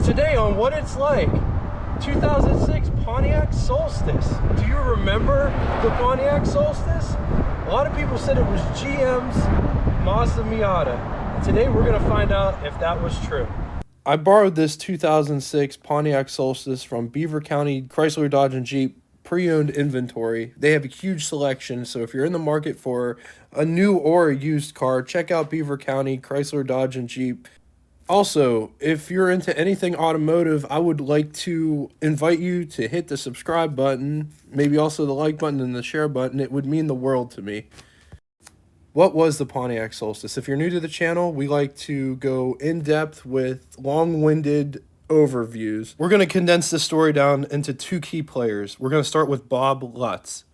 Today on What It's Like, 2006 Pontiac Solstice. Do you remember the Pontiac Solstice? A lot of people said it was GM's Mazda Miata. And today we're going to find out if that was true. I borrowed this 2006 Pontiac Solstice from Beaver County Chrysler Dodge and Jeep pre-owned inventory. They have a huge selection, so if you're in the market for a new or a used car, check out Beaver County Chrysler Dodge and Jeep. Also, if you're into anything automotive, I would like to invite you to hit the subscribe button, maybe also the like button and the share button. It would mean the world to me. What was the Pontiac Solstice? If you're new to the channel, we like to go in-depth with long-winded overviews. We're going to condense the story down into two key players. We're going to start with Bob Lutz.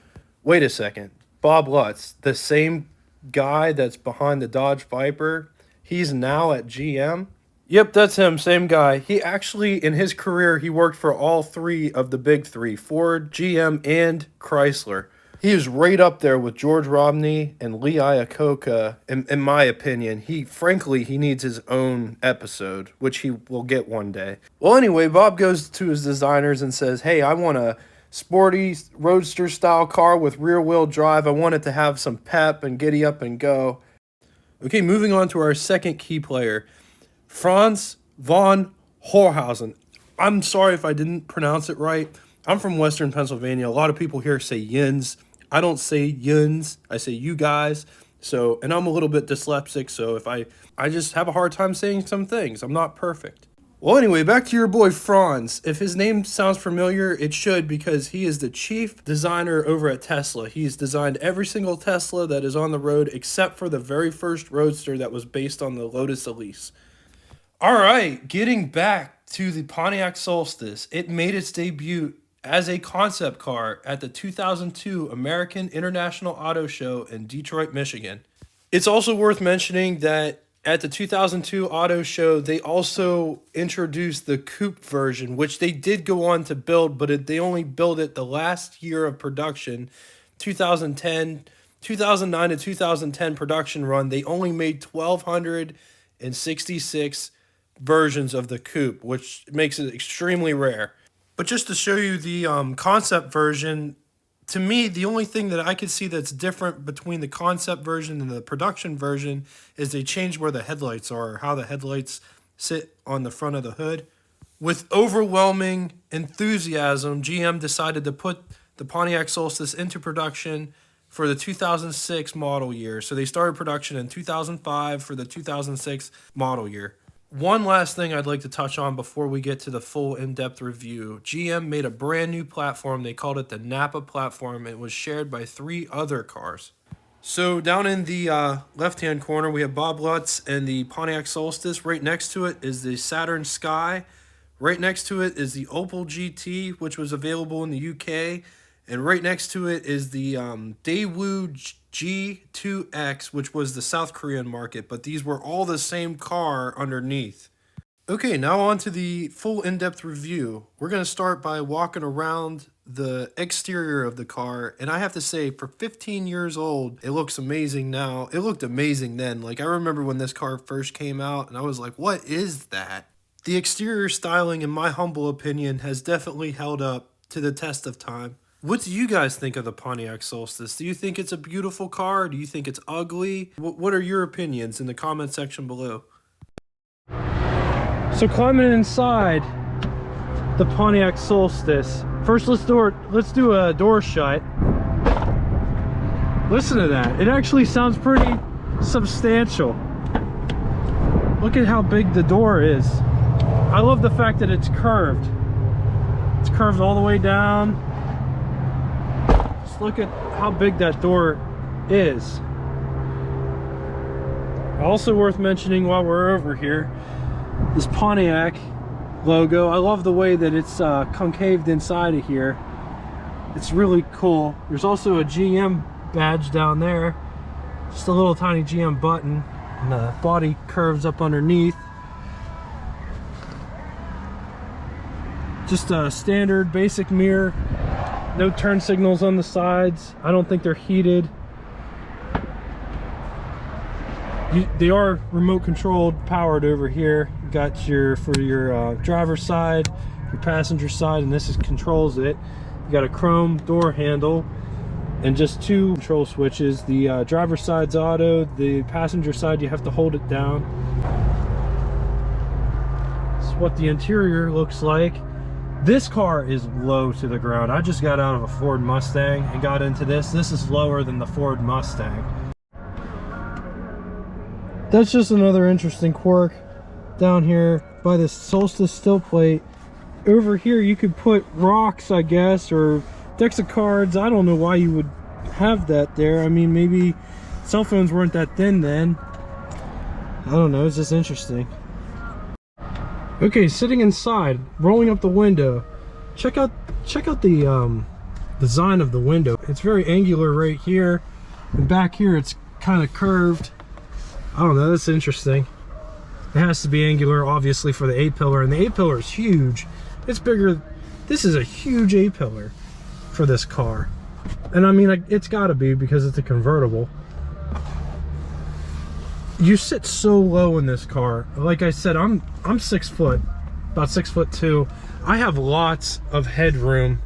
Wait a second. Bob Lutz, the same guy that's behind the Dodge Viper, he's now at GM? Yep, that's him, same guy. He actually, in his career, he worked for all three of the big three, Ford, GM, and Chrysler. He is right up there with George Romney and Lee Iacocca, in my opinion. Frankly, he needs his own episode, which he will get one day. Well, anyway, Bob goes to his designers and says, hey, I want a sporty roadster-style car with rear-wheel drive. I want it to have some pep and giddy up and go. Okay, moving on to our second key player, Franz Von Horhausen. I'm sorry if I didn't pronounce it right. I'm from Western Pennsylvania. A lot of people here say yins. I don't say yins. I say you guys. So, and I'm a little bit dyslexic, so if I just have a hard time saying some things. I'm not perfect. Well, anyway, back to your boy Franz. If his name sounds familiar, it should, because he is the chief designer over at Tesla. He's designed every single Tesla that is on the road except for the very first Roadster that was based on the Lotus Elise. All right, getting back to the Pontiac Solstice, it made its debut as a concept car at the 2002 American International Auto Show in Detroit, Michigan. It's also worth mentioning that at the 2002 Auto Show, they also introduced the coupe version, which they did go on to build, but they only built it the last year of production, 2009 to 2010 production run. They only made 1,266 versions of the coupe, which makes it extremely rare. But just to show you the concept version, to me, the only thing that I could see that's different between the concept version and the production version is they changed where the headlights are, or how the headlights sit on the front of the hood. With overwhelming enthusiasm, GM decided to put the Pontiac Solstice into production for the 2006 model year. So they started production in 2005 for the 2006 model year. One last thing I'd like to touch on before we get to the full in-depth review. GM made a brand new platform. They called it the Napa Platform. It was shared by 3 other cars. So down in the left-hand corner, we have Bob Lutz and the Pontiac Solstice. Right next to it is the Saturn Sky. Right next to it is the Opel GT, which was available in the UK. And right next to it is the Daewoo G2X, which was the South Korean market, but these were all the same car underneath. Okay, now on to the full in-depth review. We're going to start by walking around the exterior of the car, and I have to say, for 15 years old, it looks amazing now. It looked amazing then. Like, I remember when this car first came out, and I was like, what is that? The exterior styling, in my humble opinion, has definitely held up to the test of time. What do you guys think of the Pontiac Solstice? Do you think it's a beautiful car? Do you think it's ugly? What are your opinions in the comment section below? So climbing inside the Pontiac Solstice. First, let's do a door shut. Listen to that. It actually sounds pretty substantial. Look at how big the door is. I love the fact that it's curved. It's curved all the way down. Look at how big that door is. Also worth mentioning while we're over here, this Pontiac logo. I love the way that it's concaved inside of here. It's really cool. There's also a GM badge down there. Just a little tiny GM button. And the body curves up underneath. Just a standard basic mirror. No turn signals on the sides. I don't think they're heated. They are remote controlled, powered over here. got your for your driver's side, your passenger side, and this is controls it. You got a chrome door handle and just 2 control switches. The driver's side's auto, the passenger side you have to hold it down. This is what the interior looks like. This car is low to the ground. I just got out of a Ford Mustang and got into this. This is lower than the Ford Mustang. That's just another interesting quirk down here by this Solstice still plate. Over here you could put rocks, I guess, or decks of cards. I don't know why you would have that there. I mean, maybe cell phones weren't that thin then. I don't know, it's just interesting. Okay, sitting inside, rolling up the window. Check out the design of the window. It's very angular right here, and back here it's kind of curved. I don't know, that's interesting. It has to be angular, obviously, for the A-pillar, and the A-pillar is huge. It's bigger. This is a huge A-pillar for this car, and I mean, it's got to be because it's a convertible. You sit so low in this car. Like I said, I'm 6 foot, about 6'2". I have lots of headroom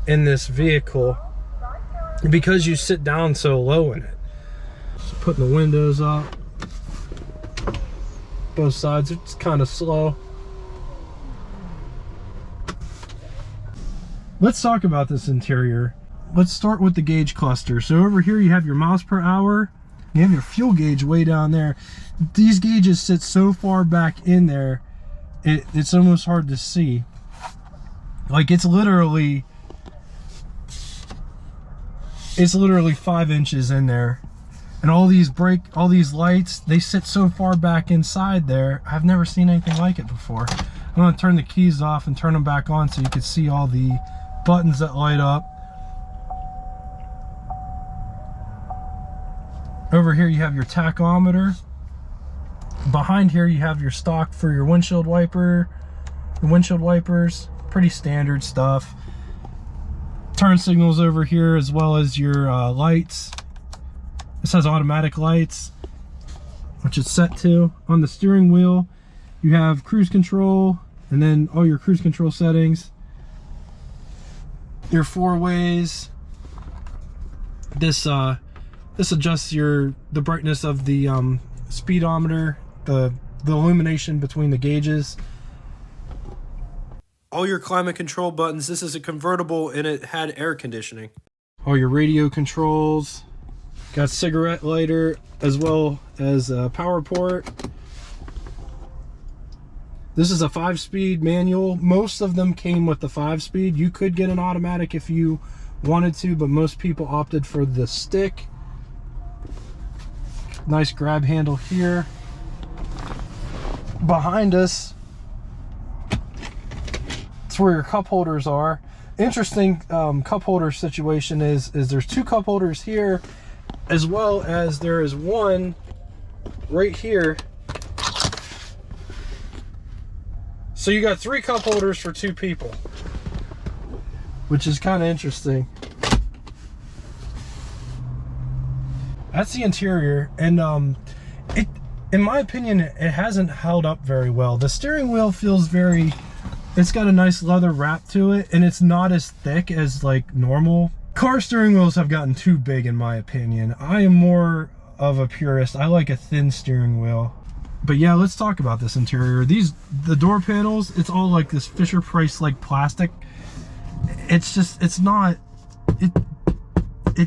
in this vehicle because you sit down so low in it. Just putting the windows up. Both sides, it's kind of slow. Let's talk about this interior. Let's start with the gauge cluster. So over here you have your miles per hour. You have your fuel gauge way down there. These gauges sit so far back in there, it's almost hard to see. Like it's literally 5 inches in there. And all these lights, they sit so far back inside there. I've never seen anything like it before. I'm gonna turn the keys off and turn them back on so you can see all the buttons that light up. Over here you have your tachometer. Behind here you have your stock for your windshield wiper, the windshield wipers, pretty standard stuff. Turn signals over here, as well as your lights. This has automatic lights, which it's set to. On the steering wheel, you have cruise control, and then all your cruise control settings. Your 4-ways. This adjusts the brightness of the speedometer, the illumination between the gauges. All your climate control buttons. This is a convertible and it had air conditioning. All your radio controls. Got cigarette lighter as well as a power port. This is a 5-speed manual. Most of them came with the 5-speed. You could get an automatic if you wanted to, but most people opted for the stick. Nice grab handle here. Behind us, it's where your cup holders are. Interesting cup holder situation is there's 2 cup holders here, as well as there is one right here. So you got 3 cup holders for 2 people, which is kind of interesting. That's the interior, and in my opinion, it hasn't held up very well. The steering wheel feels it's got a nice leather wrap to it, and it's not as thick as like normal. Car steering wheels have gotten too big in my opinion. I am more of a purist. I like a thin steering wheel. But yeah, let's talk about this interior. The door panels, it's all like this Fisher Price like plastic. It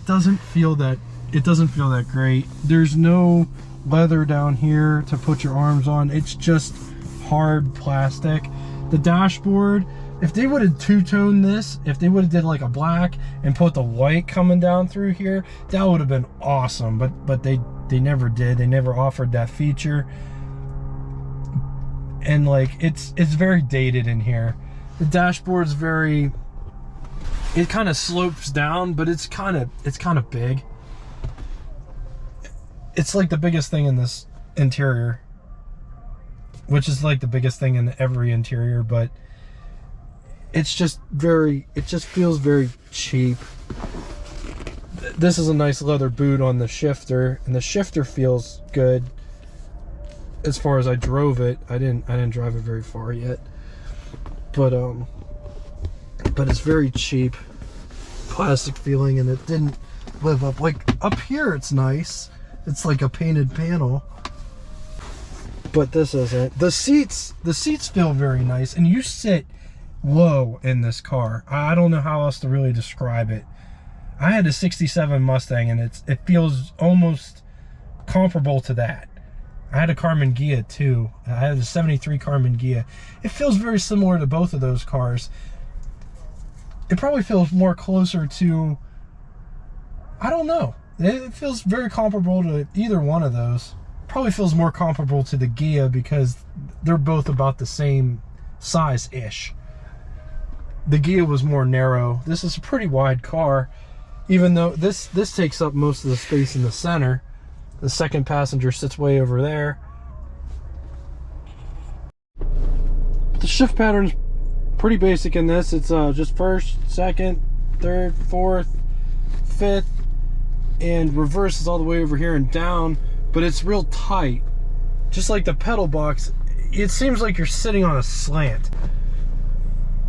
doesn't feel that great. There's no leather down here to put your arms on. It's just hard plastic. The dashboard, if they would have two-toned this, if they would have did like a black and put the white coming down through here, that would have been awesome. But they never did. They never offered that feature. And like it's very dated in here. The dashboard's it kind of slopes down, but it's kind of big. It's like the biggest thing in this interior, which is like the biggest thing in every interior, but it just feels very cheap. This is a nice leather boot on the shifter, and the shifter feels good. as far as I drove it. I didn't drive it very far yet. But it's very cheap. Plastic feeling, and it didn't live up. Like up here it's nice. It's like a painted panel. But this isn't. The seats feel very nice, and you sit low in this car. I don't know how else to really describe it. I had a 67 Mustang, and it feels almost comparable to that. I had a Carmen Ghia too. I had a 73 Carmen Ghia. It feels very similar to both of those cars. It probably feels more closer to, I don't know. It feels very comparable to either one of those. Probably feels more comparable to the Ghia because they're both about the same size-ish. The Ghia was more narrow. This is a pretty wide car, even though this takes up most of the space in the center. The second passenger sits way over there. The shift pattern's pretty basic in this. It's just first, second, third, fourth, fifth, and reverse is all the way over here and down, but it's real tight. Just like the pedal box, it seems like you're sitting on a slant.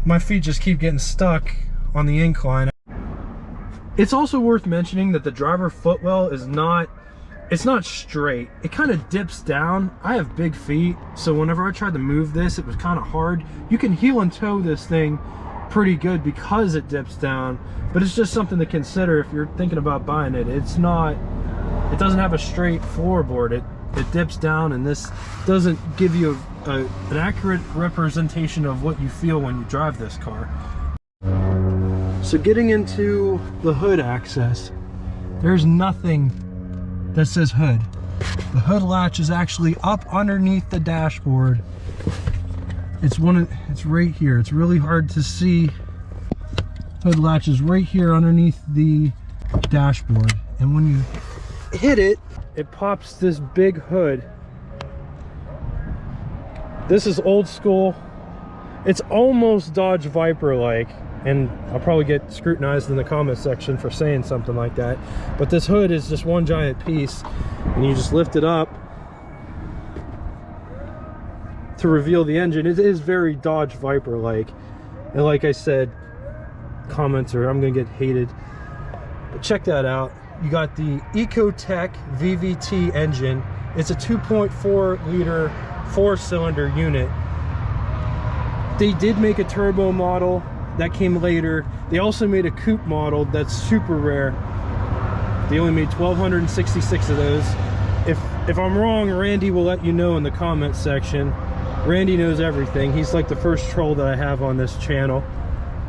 My feet just keep getting stuck on the incline. It's also worth mentioning that the driver footwell is not, it's not straight. It kind of dips down. I have big feet, so whenever I tried to move this, it was kind of hard. You can heel and toe this thing pretty good because it dips down, but it's just something to consider if you're thinking about buying it. It's not, it doesn't have a straight floorboard. It dips down, and this doesn't give you an accurate representation of what you feel when you drive this car. So getting into the hood access, there's nothing that says hood. The hood latch is actually up underneath the dashboard. It's right here. It's really hard to see. Hood latch is right here underneath the dashboard, and when you hit it, it pops this big hood. This is old school. It's almost Dodge Viper like, and I'll probably get scrutinized in the comment section for saying something like that, but this hood is just one giant piece, and you just lift it up to reveal the engine. It is very Dodge Viper like, and like I said, commenter, I'm gonna get hated, but check that out. You got the Ecotec VVT engine. It's a 2.4 liter 4-cylinder unit. They did make a turbo model that came later. They also made a coupe model that's super rare. They only made 1,266 of those. If I'm wrong, Randy will let you know in the comment section. Randy knows everything. He's like the first troll that I have on this channel.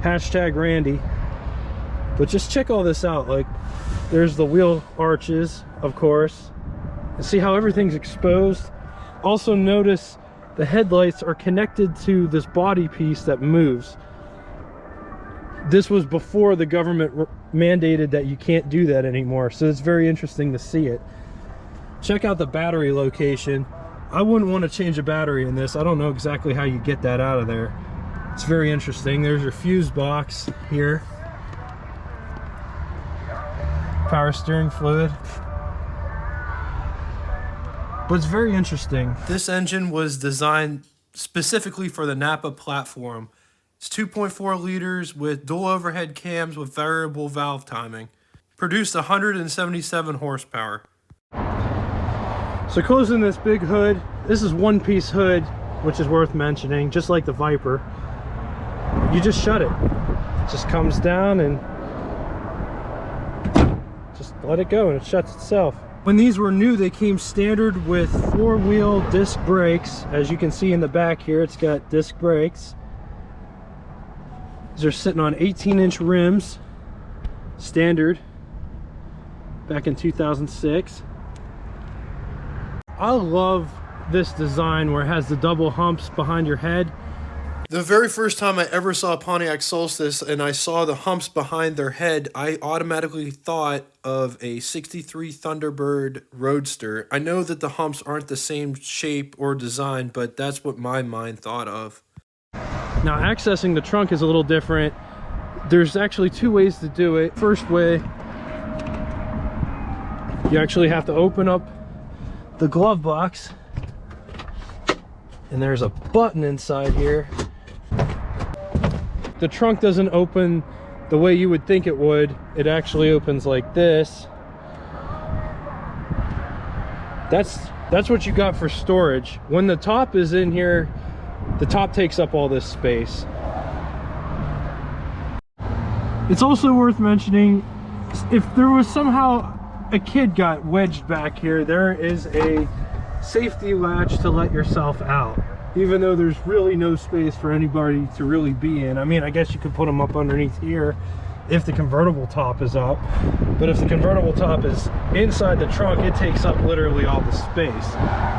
Hashtag Randy. But just check all this out. Like, there's the wheel arches, of course. And see how everything's exposed? Also notice the headlights are connected to this body piece that moves. This was before the government mandated that you can't do that anymore, so it's very interesting to see it. Check out the battery location. I wouldn't want to change a battery in this. I don't know exactly how you get that out of there. It's very interesting. There's your fuse box here. Power steering fluid. But it's very interesting. This engine was designed specifically for the Napa Platform. It's 2.4 liters with dual overhead cams with variable valve timing. Produced 177 horsepower. So closing this big hood, this is one-piece hood, which is worth mentioning, just like the Viper. You just shut it. It just comes down and just let it go and it shuts itself. When these were new, they came standard with 4-wheel disc brakes. As you can see in the back here, it's got disc brakes. These are sitting on 18-inch rims, standard, back in 2006. I love this design where it has the double humps behind your head. The very first time I ever saw a Pontiac Solstice and I saw the humps behind their head, I automatically thought of a 63 Thunderbird Roadster. I know that the humps aren't the same shape or design, but that's what my mind thought of. Now, accessing the trunk is a little different. There's actually two ways to do it. First way, you actually have to open up the glove box And there's a button inside here. The trunk doesn't open the way you would think it would. It actually opens like this. That's what you got for storage. When the top is in here, the top takes up all this space. It's also worth mentioning, if there was somehow a kid got wedged back here, there is a safety latch to let yourself out, even though there's really no space for anybody to really be in. I mean, I guess you could put them up underneath here if the convertible top is up, but if the convertible top is inside the trunk, it takes up literally all the space.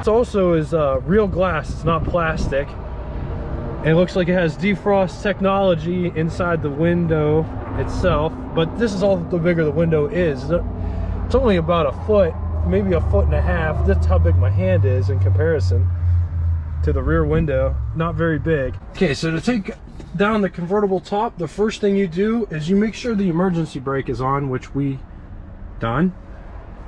It also is real glass, it's not plastic. And it looks like it has defrost technology inside the window itself, but this is all the bigger the window is. It's only about a foot, maybe a foot and a half. That's how big my hand is in comparison to the rear window. Not very big. Okay, so to take down the convertible top, the first thing you do is you make sure the emergency brake is on, which we done.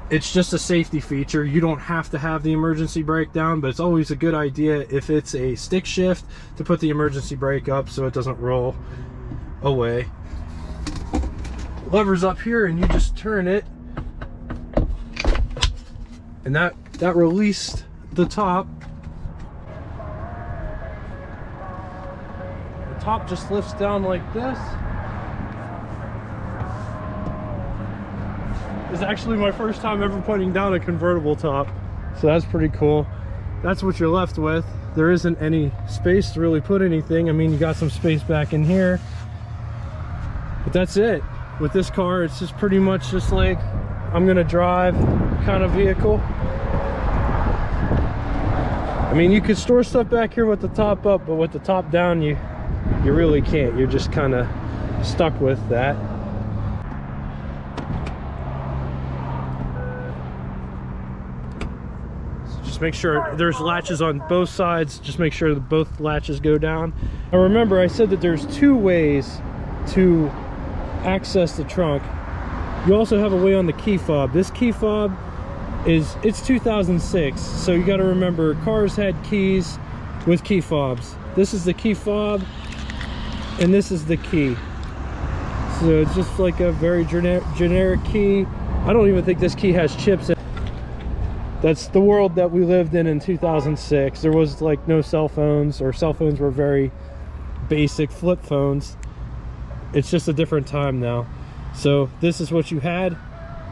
It's just a safety feature. You don't have to have the emergency brake down, but it's always a good idea if it's a stick shift to put the emergency brake up so it doesn't roll away. Lever's up here and you just turn it, and that released the top. The top just lifts down like this. It's actually my first time ever putting down a convertible top, so that's pretty cool. That's what you're left with. There isn't any space to really put anything. I mean, you got some space back in here, but that's it. With this car, it's just pretty much just like I'm gonna drive kind of vehicle. I mean, you could store stuff back here with the top up, but with the top down, you really can't. You're just kind of stuck with that. So just make sure there's latches on both sides. Just make sure that both latches go down. Now remember, I said that there's two ways to access the trunk. You also have a way on the key fob. This key fob it's 2006, so you got to remember cars had keys with key fobs. This is the key fob and this is the key, so it's just like a very generic key. I don't even think this key has chips in it. That's the world that we lived in 2006. There was like no cell phones, or cell phones were very basic flip phones. It's just a different time now. So this is what you had,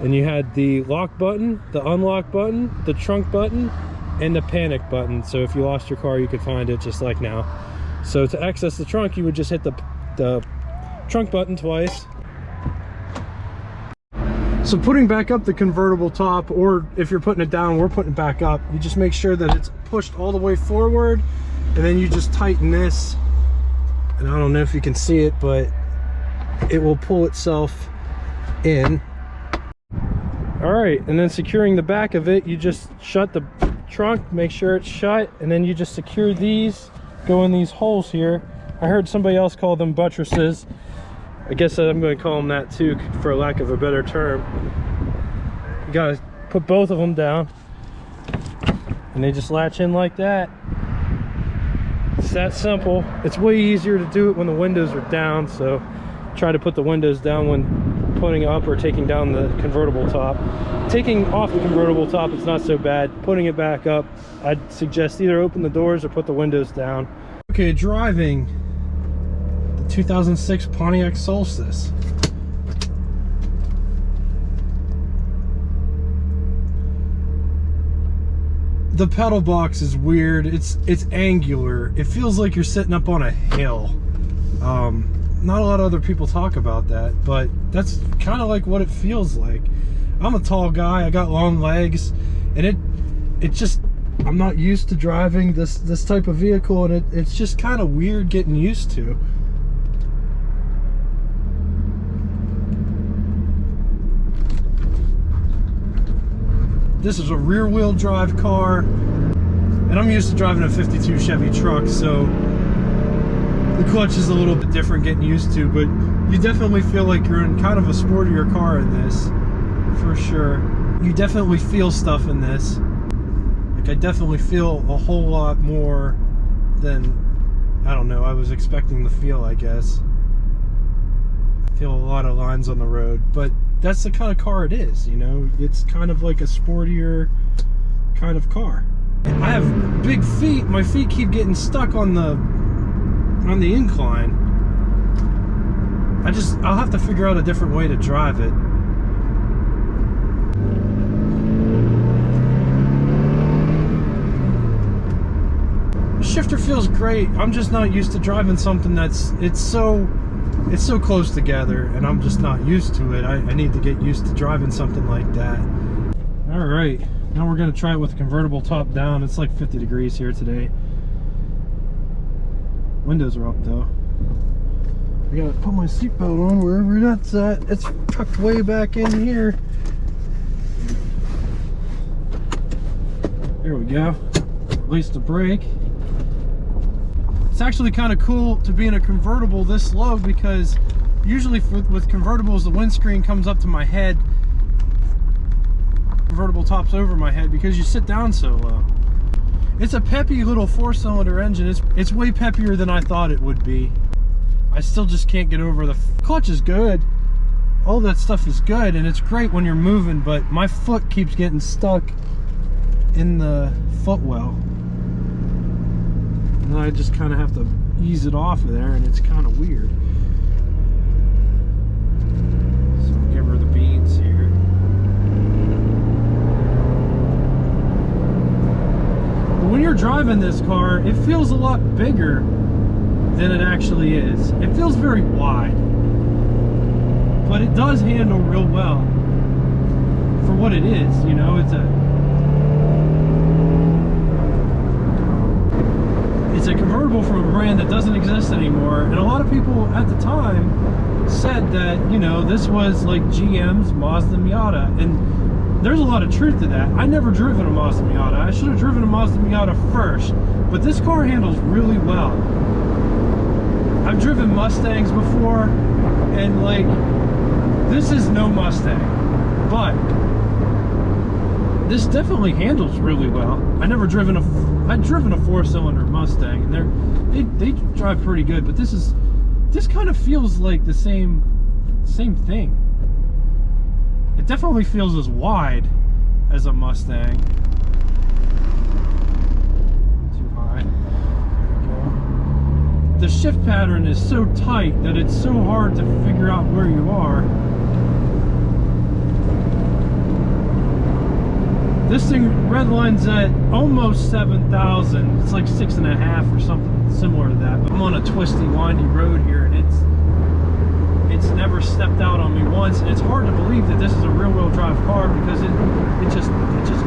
and you had the lock button, the unlock button, the trunk button, and the panic button. So if you lost your car, you could find it just like now. So to access the trunk, you would just hit the trunk button twice. So putting back up the convertible top, or if you're putting it down, we're putting it back up, you just make sure that it's pushed all the way forward, and then you just tighten this, and I don't know if you can see it, but it will pull itself in. All right, and then securing the back of it, you just shut the trunk, make sure it's shut, and then you just secure these, go in these holes here. I heard somebody else call them buttresses. I guess I'm going to call them that too, for lack of a better term. You gotta put both of them down, and they just latch in like that. It's that simple. It's way easier to do it when the windows are down, so try to put the windows down when putting up or taking down the convertible top. Taking off the convertible top, it's not so bad. Putting it back up, I'd suggest either open the doors or put the windows down. Okay, driving the 2006 Pontiac Solstice. The pedal box is weird. It's angular. It feels like you're sitting up on a hill. Not a lot of other people talk about that, but that's kind of like what it feels like. I'm a tall guy, I got long legs, and it just, I'm not used to driving this type of vehicle, and it's just kind of weird getting used to. This is a rear wheel drive car, and I'm used to driving a 52 Chevy truck, so the clutch is a little bit different getting used to, but you definitely feel like you're in kind of a sportier car in this, for sure. You definitely feel stuff in this. Like, I definitely feel a whole lot more than, I don't know, I was expecting to feel, I guess. I feel a lot of lines on the road, but that's the kind of car it is, you know? It's kind of like a sportier kind of car. I have big feet. My feet keep getting stuck on the incline. I'll have to figure out a different way to drive it. The shifter feels great. I'm just not used to driving something it's so close together, and I'm just not used to it. I need to get used to driving something like that. All right, now we're gonna try it with a convertible top down. It's like 50 degrees here today. Windows are up though. I gotta put my seatbelt on wherever that's at. It's tucked way back in here. There we go. Release the brake. It's actually kind of cool to be in a convertible this low, because usually with convertibles the windscreen comes up to my head. Convertible tops over my head because you sit down so low. It's a peppy little 4-cylinder engine. It's way peppier than I thought it would be. I still just can't get over the clutch is good. All that stuff is good, and it's great when you're moving, but my foot keeps getting stuck in the footwell. And I just kind of have to ease it off of there, and it's kind of weird. So I'll give her the beans here. But when you're driving this car, it feels a lot bigger than it actually is. It feels very wide, but it does handle real well for what it is. You know, it's a convertible from a brand that doesn't exist anymore, and a lot of people at the time said that, you know, this was like GM's Mazda Miata, and there's a lot of truth to that. I never driven a Mazda Miata. I should have driven a Mazda Miata first, but this car handles really well. I've driven Mustangs before, and like, this is no Mustang, but this definitely handles really well. I've driven a 4-cylinder Mustang, and they drive pretty good, but this kind of feels like the same thing. It definitely feels as wide as a Mustang. Too high. There we go. The shift pattern is so tight that it's so hard to figure out where you are. This thing redlines at almost 7,000. It's like 6.5 or something similar to that. But I'm on a twisty, windy road here, and it's never stepped out on me once. And it's hard to believe that this is a rear-wheel drive car, because it just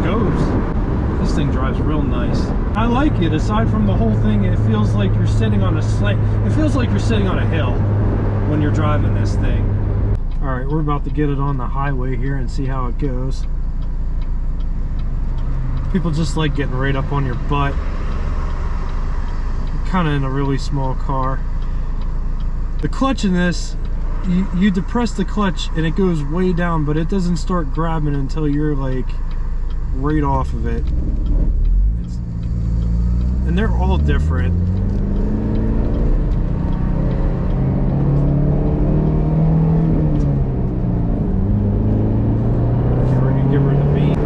goes. This thing drives real nice. I like it. Aside from the whole thing, it feels like you're sitting on it feels like you're sitting on a hill when you're driving this thing. All right, we're about to get it on the highway here and see how it goes. People just like getting right up on your butt. You're kind of in a really small car. The clutch in this, you depress the clutch and it goes way down, but it doesn't start grabbing until you're like right off of it. And they're all different. Okay, we're gonna give her the beat.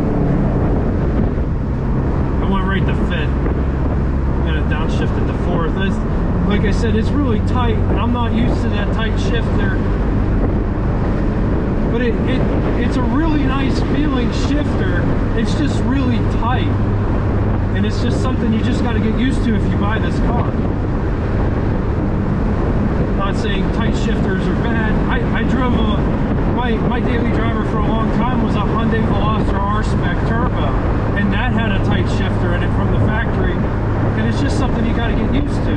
I went right to fifth. I'm gonna downshift it to fourth. Like I said, it's really tight, and I'm not used to that tight shifter. But it's a really nice feeling shifter. It's just really tight. And it's just something you just got to get used to if you buy this car. Not saying tight shifters are bad. I drove my daily driver for a long time was a Hyundai Veloster R-Spec Turbo, and that had a tight shifter in it from the factory, and it's just something you got to get used to.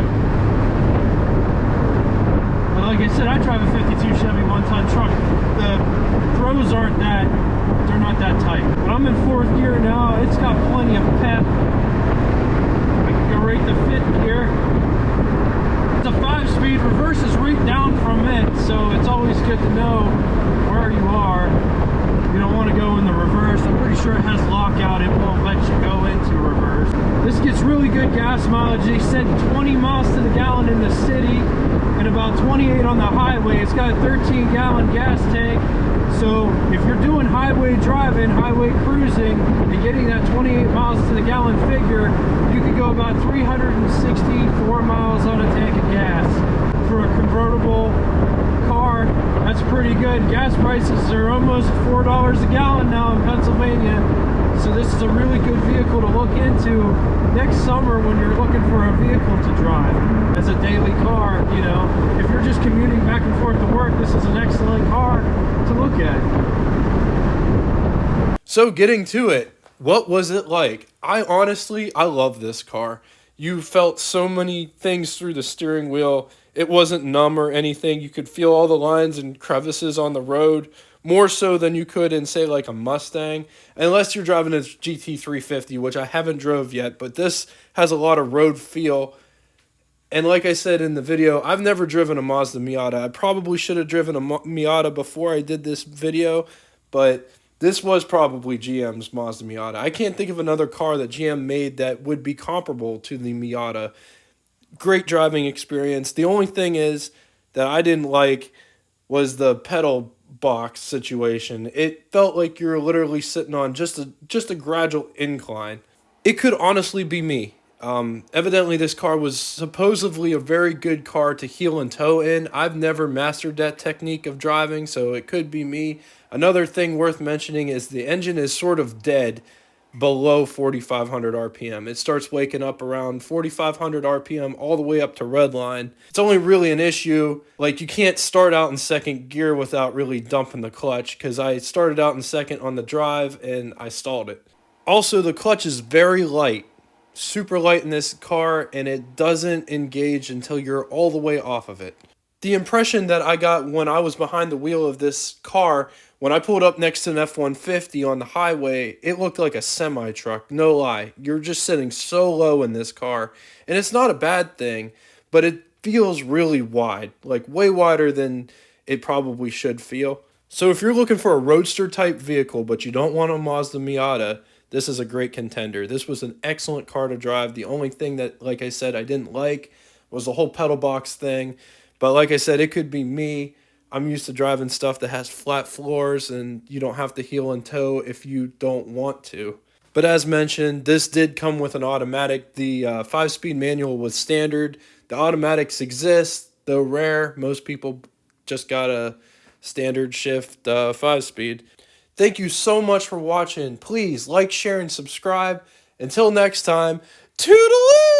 But like I said, I drive a 52 Chevy 1-ton truck. The throws they're not that tight. But I'm in fourth gear now. It's got plenty of pep. I can go right to fifth gear. It's a 5-speed. Reverse is right down from it, so it's always good to know where you are. You don't want to go in the reverse. I'm pretty sure sure it has lockout. It won't let you go into reverse. This gets really good gas mileage. They said 20 miles to the gallon in the city and about 28 on the highway. It's got a 13-gallon gas tank. So if you're doing highway driving, highway cruising, and getting that 28 miles to the gallon figure, you could go about 364 miles on a tank of gas. For a convertible car, that's pretty good. Gas prices are almost $4 a gallon now in Pennsylvania. So this is a really good vehicle to look into next summer when you're looking for a vehicle to drive as a daily car. You know, if you're just commuting back and forth to work, this is an excellent car to look at. So getting to it, what was it like? I love this car. You felt so many things through the steering wheel. It wasn't numb or anything. You could feel all the lines and crevices on the road, more so than you could in, say, like a Mustang. Unless you're driving a GT350, which I haven't drove yet, but this has a lot of road feel. And like I said in the video, I've never driven a Mazda Miata. I probably should have driven a Miata before I did this video, but this was probably GM's Mazda Miata. I can't think of another car that GM made that would be comparable to the Miata. Great driving experience. The only thing is that I didn't like was the pedal box situation. It felt like you were literally sitting on just a gradual incline. It could honestly be me. Evidently this car was supposedly a very good car to heel and toe in. I've never mastered that technique of driving, so it could be me. Another thing worth mentioning is the engine is sort of dead below 4,500 RPM. It starts waking up around 4,500 RPM all the way up to redline. It's only really an issue, like you can't start out in second gear without really dumping the clutch, because I started out in second on the drive and I stalled it. Also, the clutch is very light, super light in this car, and it doesn't engage until you're all the way off of it. The impression that I got when I was behind the wheel of this car, when I pulled up next to an F-150 on the highway, it looked like a semi-truck, no lie. You're just sitting so low in this car, and it's not a bad thing, but it feels really wide, like way wider than it probably should feel. So if you're looking for a roadster type vehicle, but you don't want a Mazda Miata, this is a great contender. This was an excellent car to drive. The only thing that, like I said, I didn't like was the whole pedal box thing. But like I said, it could be me. I'm used to driving stuff that has flat floors and you don't have to heel and toe if you don't want to. But as mentioned, this did come with an automatic. The 5-speed manual was standard. The automatics exist, though rare. Most people just got a standard shift 5-speed. Thank you so much for watching. Please like, share, and subscribe. Until next time, toodaloo!